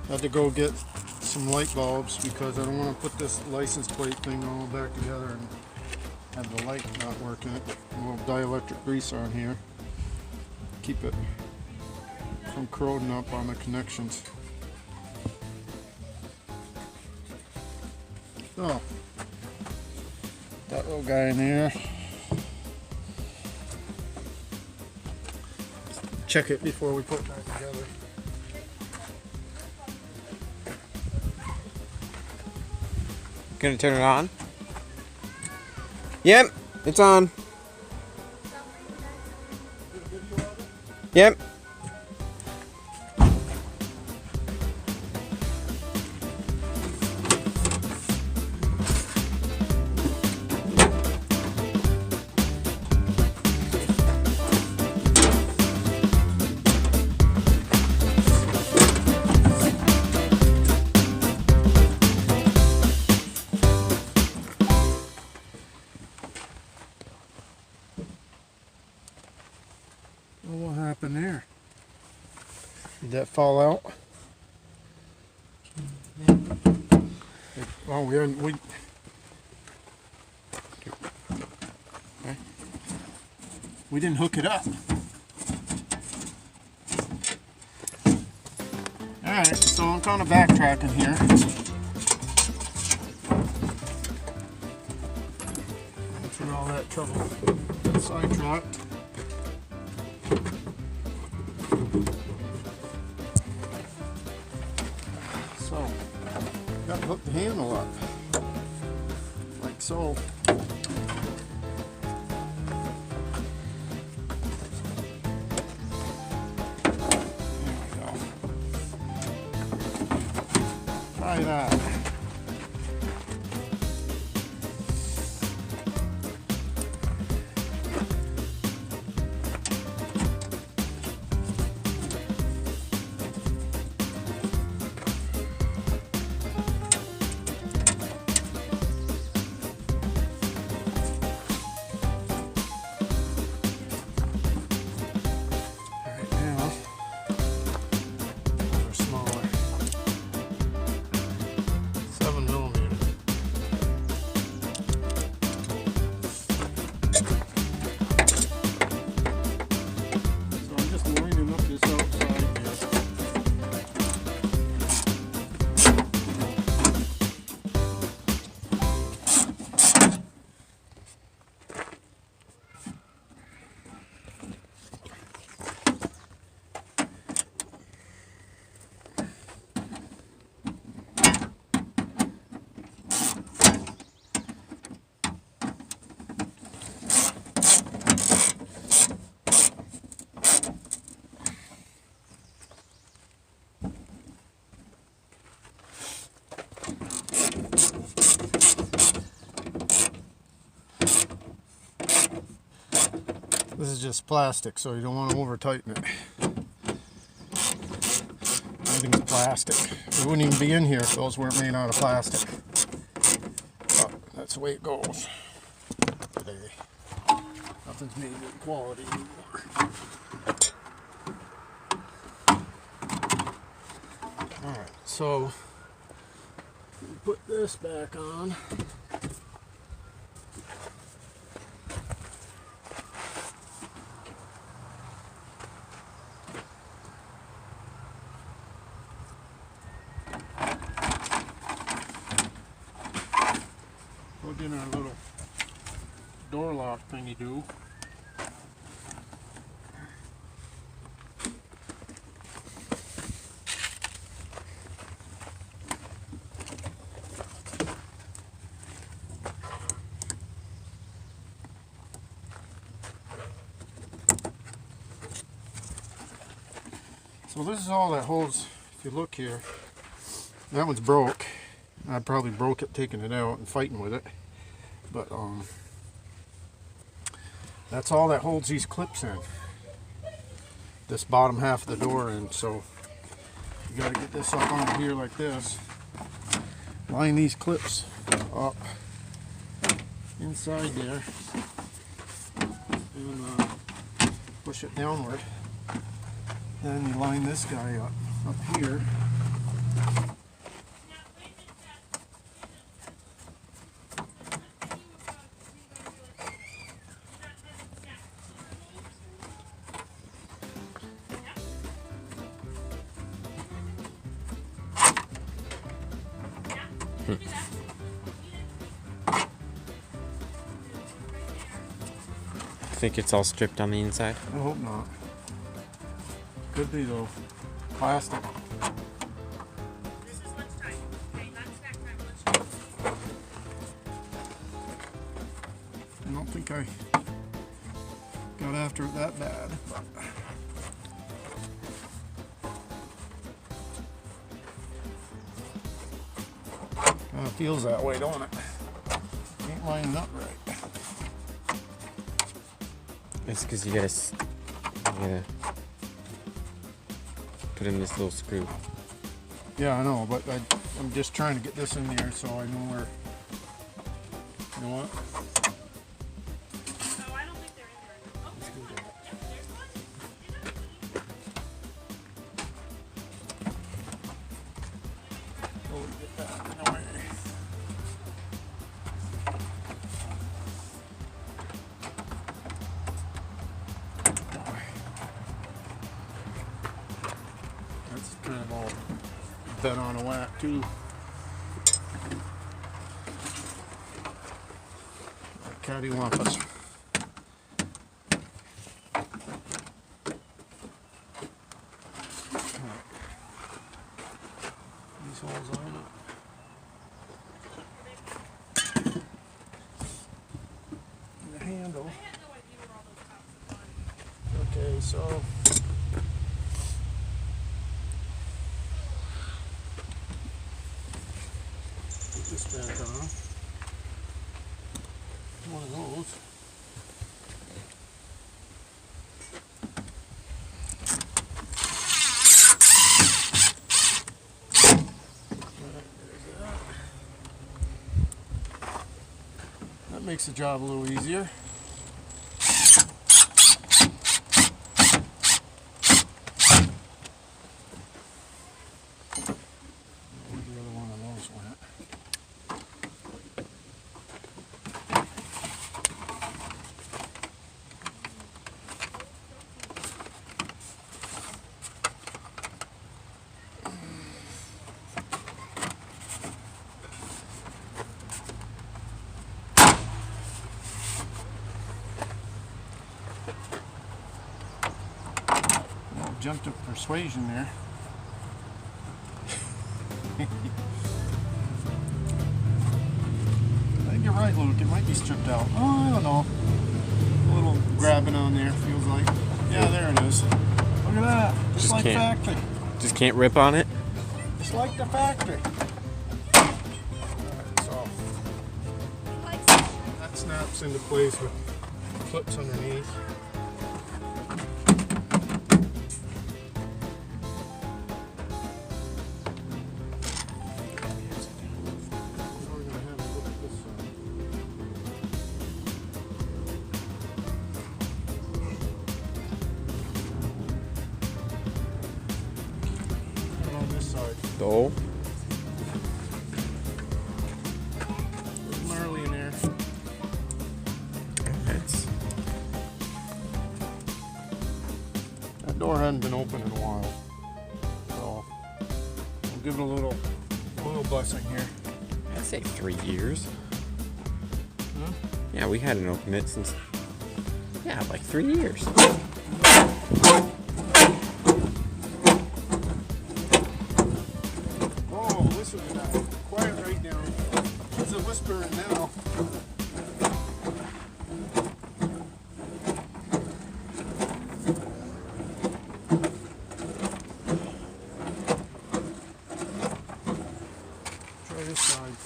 Had to go get some light bulbs because I don't want to put this license plate thing all back together and have the light not working. A little dielectric grease on here. Keep it from corroding up on the connections. So, that little guy in there. Check it before we put it back together. Gonna turn it on? Yep, it's on. Yep. What happened there? Did that fall out? Oh, we didn't hook it up. Alright, so I'm kind of backtracking here. After all that trouble, sidetracked. So, got to hook the handle up, like so. There we go. Try that. This is just plastic, so you don't want to over tighten it. Everything's plastic. It wouldn't even be in here if those weren't made out of plastic. But that's the way it goes today. Nothing's made with quality anymore. Alright, so put this back on. Plug in our little door lock thingy do. So this is all that holds. If you look here, that one's broke. I probably broke it taking it out and fighting with it, but that's all that holds these clips in, this bottom half of the door. And so you got to get this up on here like this, line these clips up inside there, and push it downward. Then you line this guy up here Think it's all stripped on the inside? I hope not. Could be though. Plastic. This is lunchtime. Okay, not snack time, lunchtime. I don't think I got after it that bad. Kind of feels that way, don't it? Ain't lining up right. It's because you gotta put in this little screw. Yeah, I know, but I'm just trying to get this in there so I know where. You know what? Oh, I don't think they're in there. Oh, there's one. Yep, there's one. Oh, get that in the way. That's kind of all bent on a whack too. Cattywampus. These holes on it. And the handle. I had no idea where all those tops had gone. Okay, so put this back on. One of those. That makes the job a little easier. Where the other one of those went? Jumped to persuasion there. I think you're right, Luke. It might be stripped out. Oh, I don't know. A little grabbing on there, feels like. Yeah, there it is. Look at that. Just like can't- factory. Just can't rip on it? Just like the factory. Alright, so that snaps into place with clips underneath. The hole? Gnarly in there. That door hadn't been open in a while, so we'll give it a little blessing here. I'd say 3 years. Huh? Yeah, we hadn't opened it since, yeah, like 3 years. Oh, listen to that. Quiet right now. It's a whispering now. Try this side.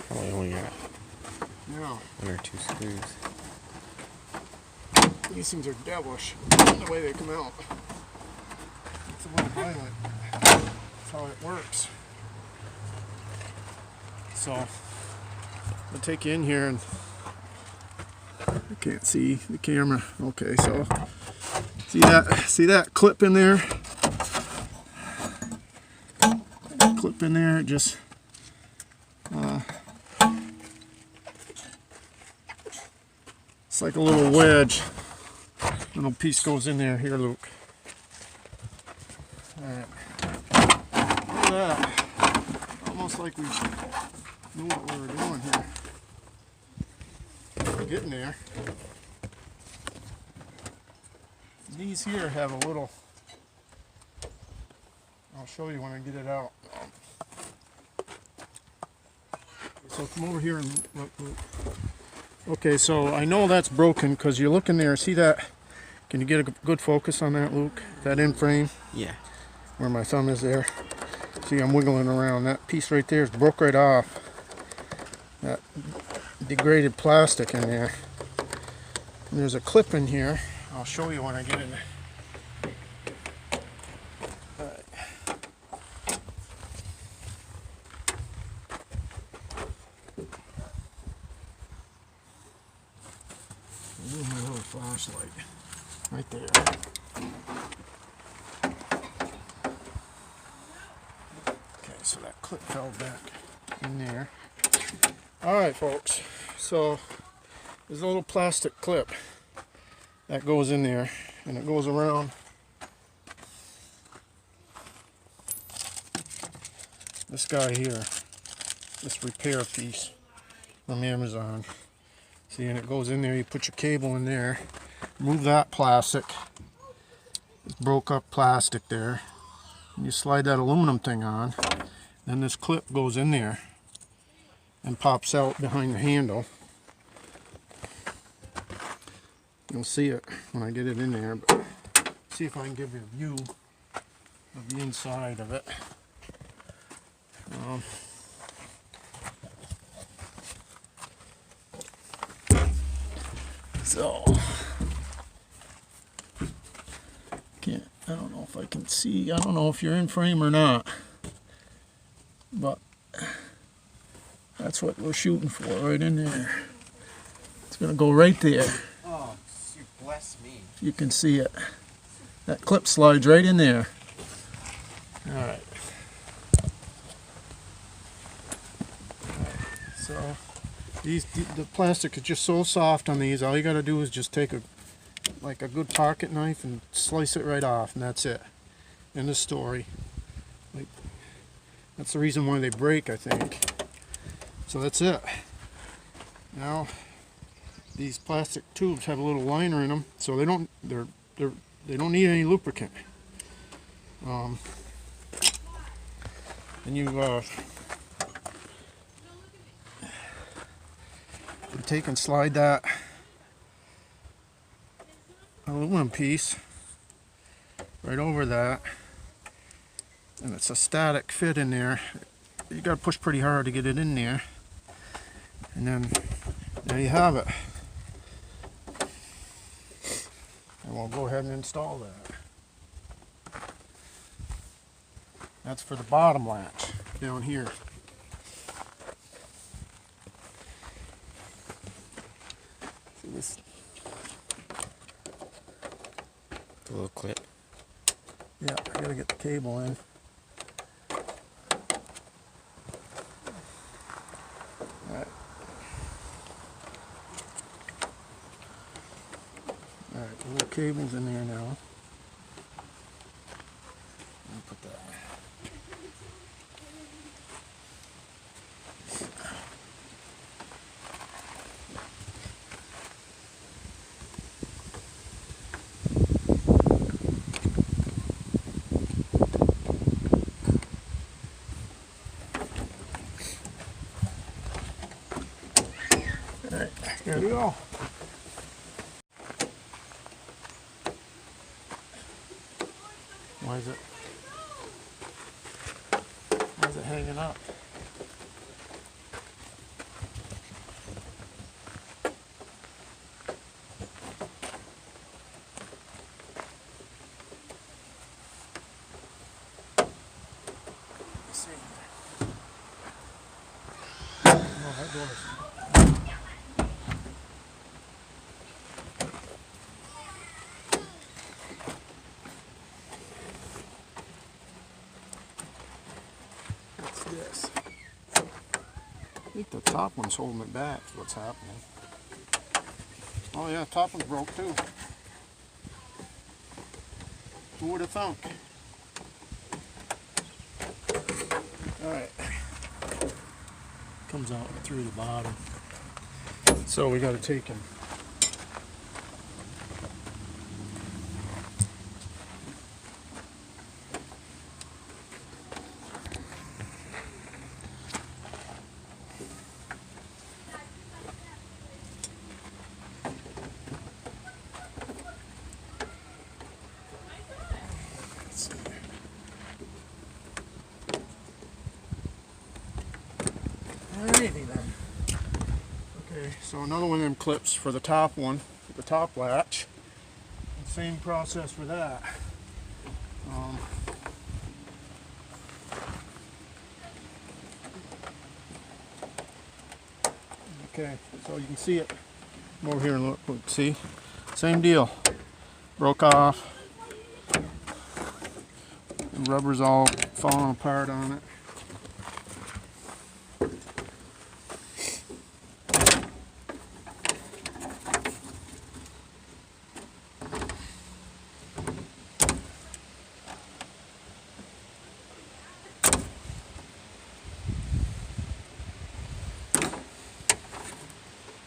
Probably only got Yeah, 1 or 2 screws. these things are devilish, the way they come out. It's a little violent. That's how it works. So, I'll take you in here and I can't see the camera. Okay, so See that clip in there? That clip in there, it just it's like a little wedge. Little piece goes in there. Here, Luke. Alright. Look at that. Almost like we knew what we were doing here. We're getting there. These here have a little, I'll show you when I get it out. So come over here and look. Okay, so I know that's broken because you look in there, see that? Can you get a good focus on that, Luke? That in frame? Yeah. Where my thumb is there. See, I'm wiggling around. That piece right there is broke right off. That degraded plastic in there. And there's a clip in here. I'll show you when I get in there. Alright. Here's my little flashlight. Right there. Okay, so that clip fell back in there. Alright, folks. So there's a little plastic clip that goes in there, and it goes around this guy here, this repair piece from Amazon. See, and it goes in there. You put your cable in there, remove that plastic, it's broke up plastic there, and you slide that aluminum thing on. Then this clip goes in there and pops out behind the handle. You'll see it when I get it in there, but see if I can give you a view of the inside of it. So, I don't know if I can see, I don't know if you're in frame or not, but that's what we're shooting for, right in there. It's gonna go right there. Bless me. You can see it. That clip slides right in there. Alright. So the plastic is just so soft on these. All you gotta do is just take a good pocket knife and slice it right off, and that's it. End of story. That's the reason why they break, I think. So that's it. Now these plastic tubes have a little liner in them, so they don't need any lubricant. And you take and slide that aluminum piece right over that, and it's a static fit in there. You got to push pretty hard to get it in there, and then there you have it. And we'll go ahead and install that. That's for the bottom latch down here. See this? The little clip. Yeah, I gotta get the cable in. Alright. Alright, the little cable's in there now. Let me put that. Alright, there we go. Why is it hanging up? Let's see. Oh, that door's think the top one's holding it back, is what's happening. Oh yeah, top one broke too. Who would have thunk? Alright. Comes out through the bottom. So we gotta take him. Alrighty then. Okay, so another one of them clips for the top one, for the top latch. Same process for that. Okay, so you can see it. Come over here and look. See? Same deal. Broke off. The rubber's all falling apart on it.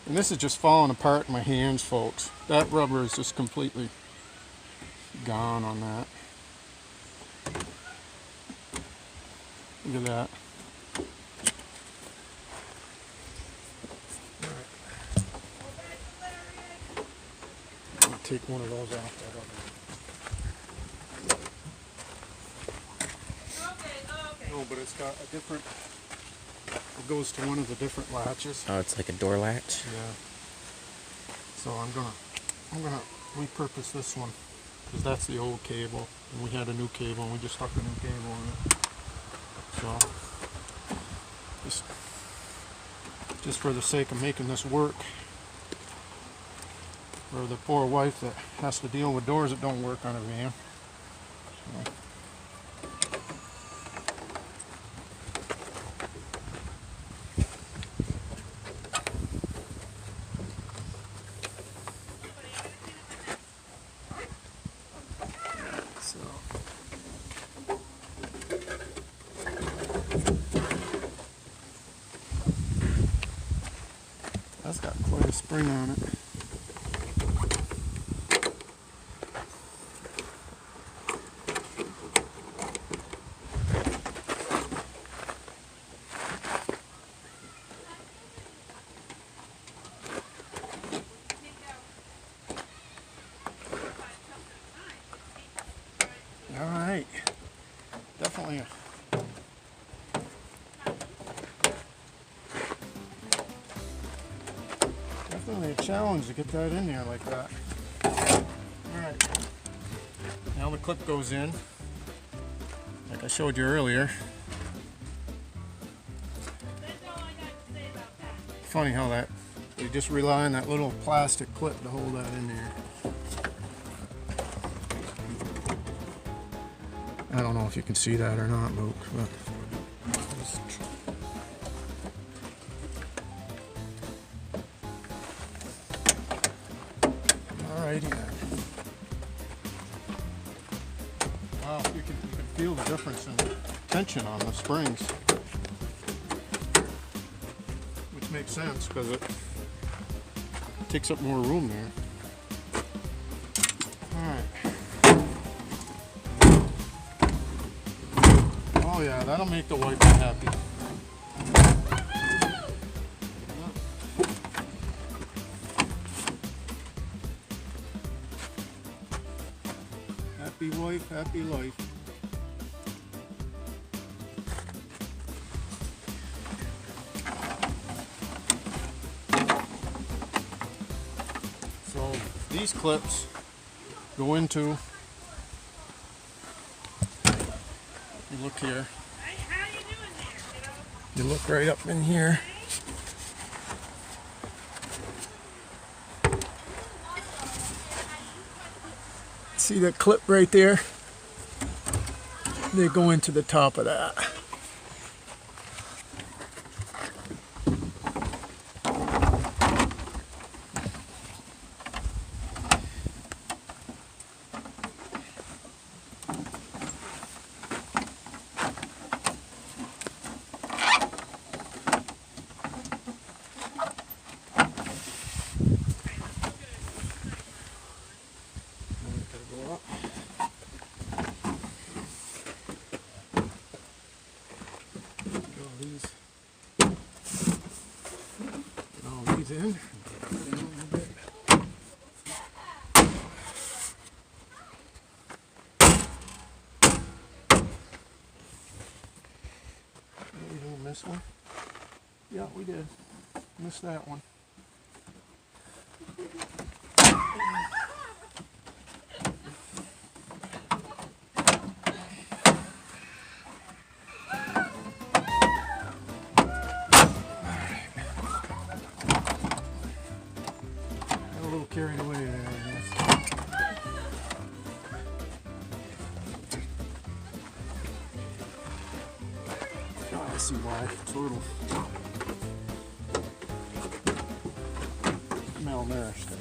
And this is just falling apart in my hands, folks. That rubber is just completely gone on that. Look at that. Alright. I'm going to take one of those off that other. No, but it's got a different... It goes to one of the different latches. Oh, it's like a door latch? Yeah. So I'm gonna repurpose this one because that's the old cable and we had a new cable and we just stuck a new cable in it. So just for the sake of making this work for the poor wife that has to deal with doors that don't work on her van. So. That's got quite a spring on it. All right, definitely definitely a challenge to get that in there like that. Alright, now the clip goes in, like I showed you earlier. Funny how that, you just rely on that little plastic clip to hold that in there. I don't know if you can see that or not, Luke, but alrighty then. Wow, you can feel the difference in tension on the springs. Which makes sense because it takes up more room there. Alright. Oh yeah, that'll make the wife happy. Happy wife, happy life. So these clips go into, you look here, How you doing there, kiddo? you look right up in here. See that clip right there? They go into the top of that. All these in. Put in a little bit. We didn't miss one. Yeah, we did. Missed that one. Got a little carried away there, I guess. Oh, I see why. It's a little malnourished there.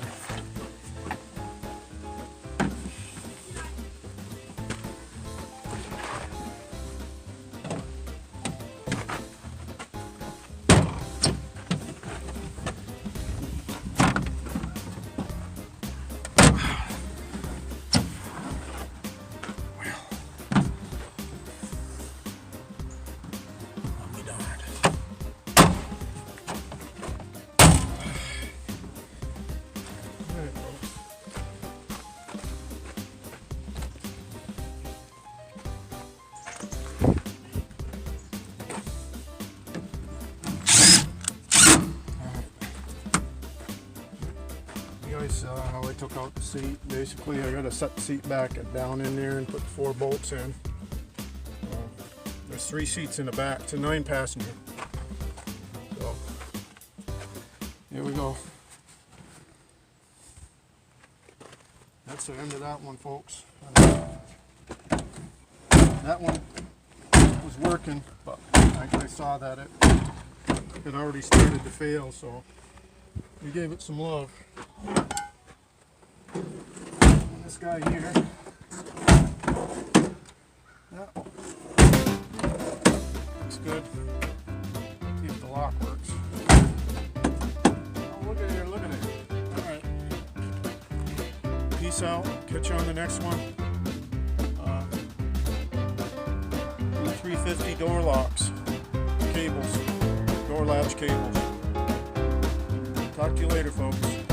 How I took out the seat. Basically, I gotta set the seat back down in there and put 4 bolts in. There's 3 seats in the back. It's a 9-passenger. So, here we go. That's the end of that one, folks. That one was working, but I saw that it had already started to fail, so we gave it some love. And this guy here, yeah, looks good. See if the lock works. Oh, look at here, look at it. All right. Peace out. Catch you on the next one. E-350 door locks, cables, door latch cables. Talk to you later, folks.